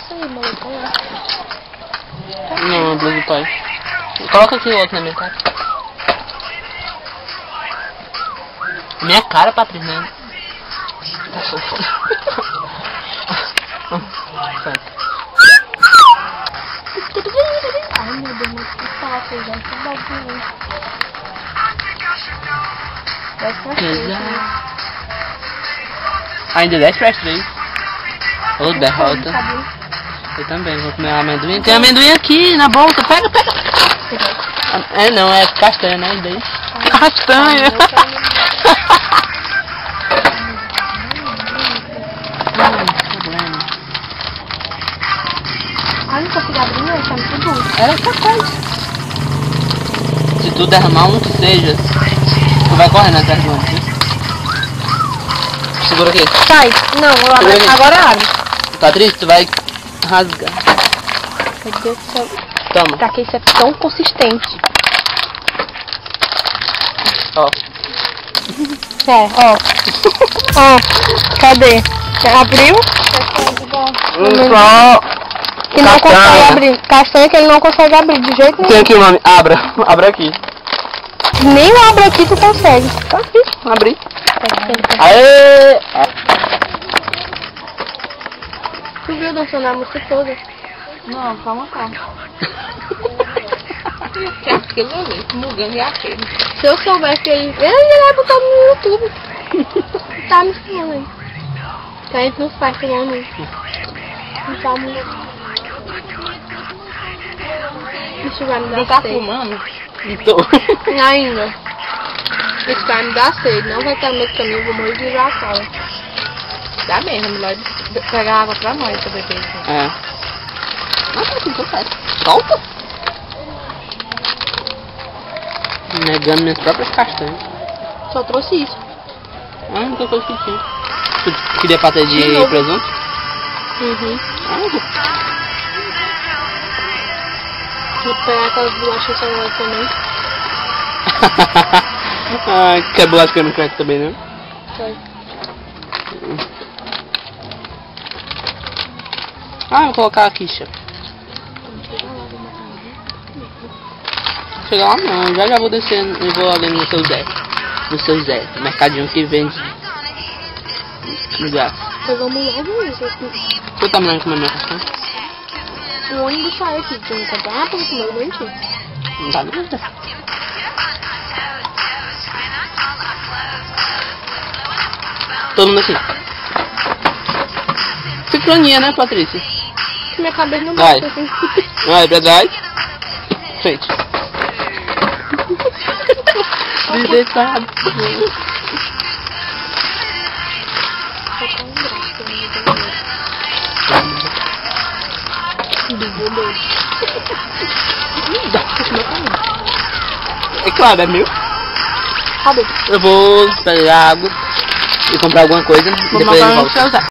isso aí, maluco. Não, a blusa do pai. Coloca aqui o outro na minha cara. Minha cara, Patrícia, né? Tá sofrendo. Ai, meu Deus, mas que fácil, gente. Que bagulho. Ainda 10 para 3. Ou derrota. Eu também vou comer amendoim. Tem amendoim aqui na bolsa. Pega, pega. É não, é castanha, né? Daí. Castanha. Ai, não consigo abrir, não. Tá muito bom. É capaz. Se tu derramar um que seja, tu vai correndo atrás do ônibus. Segura aqui. Sai. Não, agora abre. Patrícia, tu vai rasgar. Meu Deus do céu. Toma. Pra que isso é tão consistente? Ó. É, ó. Ó. Cadê? Abriu? Só. Que não consegue abrir. Castanha que ele não consegue abrir de jeito nenhum. Tem aqui o nome. Abra. Abra aqui. Nem o abre aqui tu consegue. Tá aqui. Abri. Aê! Tu viu dançando a música toda? Não, calma. Aquilo ali, mugando é aquele. Se eu soubesse que ele vai botar no YouTube. Tá me ensinando aí. Que a gente não faz pelo menos. Não tá muito. Isso vai me dar Não tá sede. fumando? Tô. Ainda. Isso vai me dar sede. Não vai estar no meu caminho. Eu vou morrer de hidratada. Dá mesmo, melhor pegar água pra nós, pra beber. É. Nossa, assim, tô certo. Solta. Negando minhas próprias castanhas. Só trouxe isso. Ah, não tô coisa que tinha. Tu queria patê de presunto? Uhum. Ah, Vou pegar aquelas bolachas salgadas também. ah, quer bolacha creme crack também, né? Foi. Ah, vou colocar aqui, chefe. Chegar lá não, já vou descendo e vou ali no seu Zé. No seu Zé, mercadinho que vende lugar. Então vamos logo isso. Você tá me comendo minha castanha? O ônibus saiu aqui, tinha que comprar pra comer o bonitinho. Não tá nada. Todo mundo assim. Sincronia, né, Patrícia? Minha cabeça não Vai. bate assim. Vai, verdade. Frente. Desdetado. É claro, é meu. Cadê? Eu vou pegar água e comprar alguma coisa. Vou Depois eu botar no volto. seu Zé.